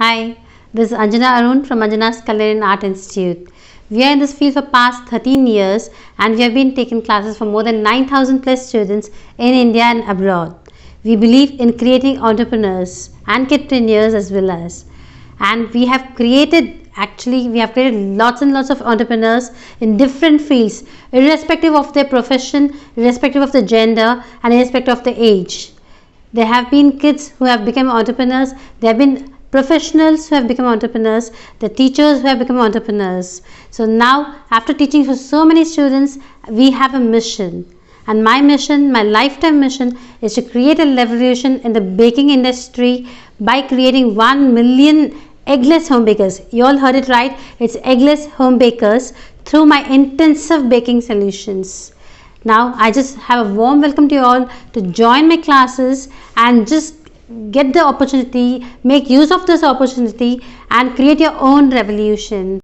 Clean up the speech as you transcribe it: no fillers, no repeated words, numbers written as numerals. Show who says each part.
Speaker 1: Hi, this is Anjana Arun from Anjana's Culinary Art Institute. We are in this field for past 13 years and we have been taking classes for more than 9,000 plus students in India and abroad. We believe in creating entrepreneurs and kidpreneurs as well as. And we have created lots and lots of entrepreneurs in different fields, irrespective of their profession, irrespective of the gender, and irrespective of the age. There have been kids who have become entrepreneurs. There have been professionals who have become entrepreneurs, the teachers who have become entrepreneurs. So now, after teaching for so many students, we have a mission. And my mission, my lifetime mission, is to create a revolution in the baking industry by creating 1 million eggless home bakers. You all heard it right. It's eggless home bakers through my intensive baking solutions. Now, I just have a warm welcome to you all to join my classes and just get the opportunity, make use of this opportunity and create your own revolution.